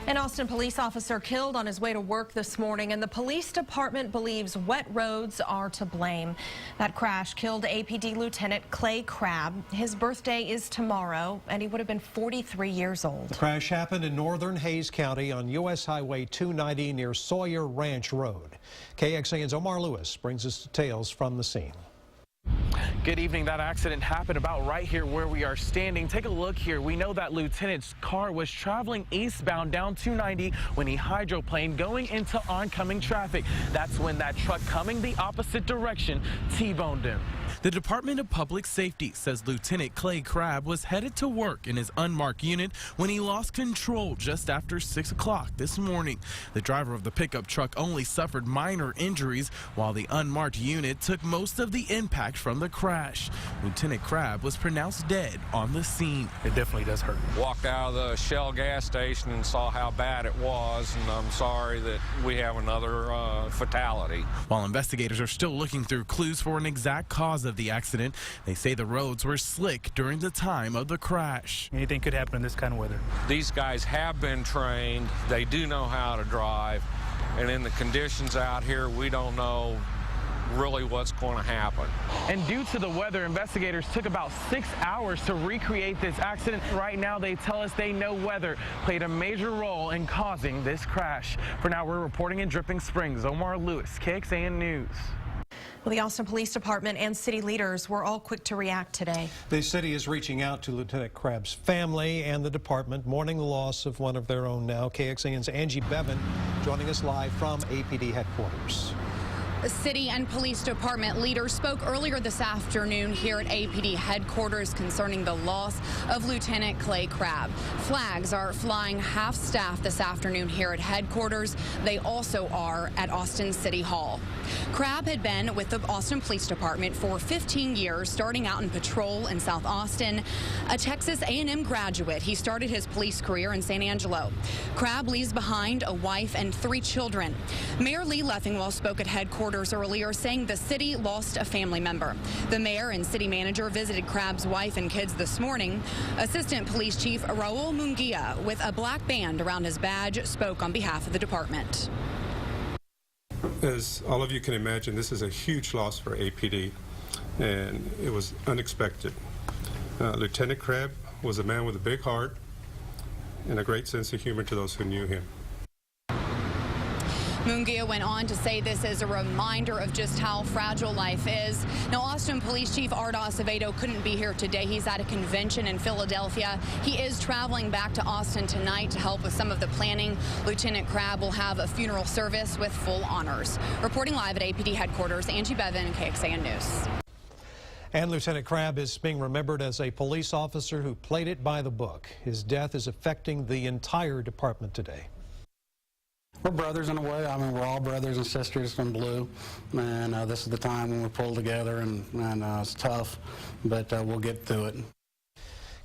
An Austin police officer killed on his way to work this morning, and the police department believes wet roads are to blame. That crash killed APD Lieutenant Clay Crabb. His birthday is tomorrow, and he would have been 43 years old. The crash happened in northern Hays County on U.S. Highway 290 near Sawyer Ranch Road. KXAN's Omar Lewis brings us details from the scene. Good evening. That accident happened about right here where we are standing. Take a look here. We know that lieutenant's car was traveling eastbound down 290 when he hydroplaned going into oncoming traffic. That's when that truck coming the opposite direction T-boned him. The Department of Public Safety says Lieutenant Clay Crabb was headed to work in his unmarked unit when he lost control just after 6 o'clock this morning. The driver of the pickup truck only suffered minor injuries, while the unmarked unit took most of the impact from the crash. Lieutenant Crabb was pronounced dead on the scene. It definitely does hurt. Walked out of the Shell gas station and saw how bad it was, and I'm sorry that we have another fatality. While investigators are still looking through clues for an exact cause of the accident, they say the roads were slick during the time of the crash. Anything could happen in this kind of weather. These guys have been trained. They do know how to drive, and in the conditions out here, we don't know really what's going to happen. And due to the weather, investigators took about 6 hours to recreate this accident. Right now, they tell us they know weather played a major role in causing this crash. For now, we're reporting in Dripping Springs. Omar Lewis, KXAN News. Well, the Austin Police Department and city leaders were all quick to react today. The city is reaching out to Lieutenant Crabb's family and the department, mourning the loss of one of their own now. KXAN's Angie Bevan joining us live from APD headquarters. City and police department leaders spoke earlier this afternoon here at APD headquarters concerning the loss of Lieutenant Clay Crabb. Flags are flying half-staff this afternoon here at headquarters. They also are at Austin City Hall. Crabb had been with the Austin Police Department for 15 years, starting out in patrol in South Austin. A Texas A&M graduate, he started his police career in San Angelo. Crabb leaves behind a wife and 3 children. Mayor Lee Leffingwell spoke at headquarters earlier, saying the city lost a family member. The mayor and city manager visited Crabb's wife and kids this morning. Assistant Police Chief Raul Munguia, with a black band around his badge, spoke on behalf of the department. As all of you can imagine, this is a huge loss for APD, and it was unexpected. Lieutenant Crabb was a man with a big heart and a great sense of humor to those who knew him. Munguia went on to say this is a reminder of just how fragile life is. Now, Austin Police Chief Art Acevedo couldn't be here today. He's at a convention in Philadelphia. He is traveling back to Austin tonight to help with some of the planning. Lieutenant Crabb will have a funeral service with full honors. Reporting live at APD headquarters, Angie Bevan, KXAN News. And Lieutenant Crabb is being remembered as a police officer who played it by the book. His death is affecting the entire department today. We're brothers in a way. I mean, we're all brothers and sisters in blue, and this is the time when we pull together, and it's tough, but we'll get through it.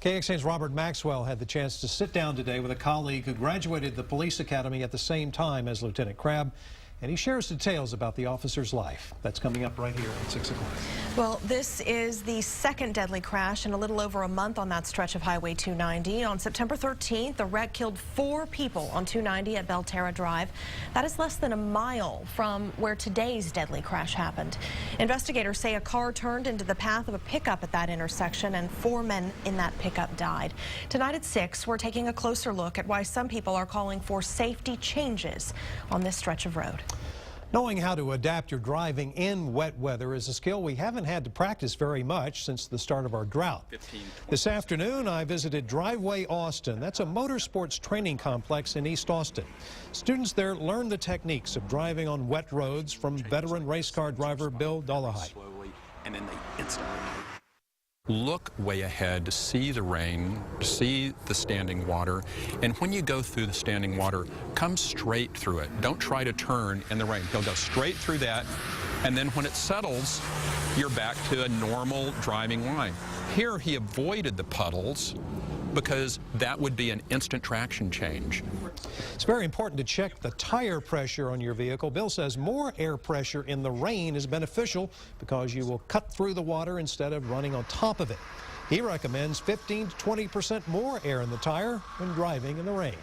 KXAN's Robert Maxwell had the chance to sit down today with a colleague who graduated the police academy at the same time as Lieutenant Crabb, and he shares details about the officer's life. That's coming up right here at 6 o'clock. Well, this is the second deadly crash in a little over a month on that stretch of Highway 290. On September 13th, the wreck killed 4 people on 290 at Belterra Drive. That is less than a mile from where today's deadly crash happened. Investigators say a car turned into the path of a pickup at that intersection, and 4 men in that pickup died. Tonight at 6, we're taking a closer look at why some people are calling for safety changes on this stretch of road. Knowing how to adapt your driving in wet weather is a skill we haven't had to practice very much since the start of our drought. This afternoon, I visited Driveway Austin. That's a motorsports training complex in East Austin. Students there learn the techniques of driving on wet roads from veteran race car driver Bill Dolahide. And then they instantly look way ahead to see the rain, to see the standing water, and when you go through the standing water, come straight through it. Don't try to turn in the rain. He'll go straight through that, and then when it settles, you're back to a normal driving line. Here he avoided the puddles because that would be an instant traction change. It's very important to check the tire pressure on your vehicle. Bill says more air pressure in the rain is beneficial because you will cut through the water instead of running on top of it. He recommends 15 to 20% more air in the tire when driving in the rain.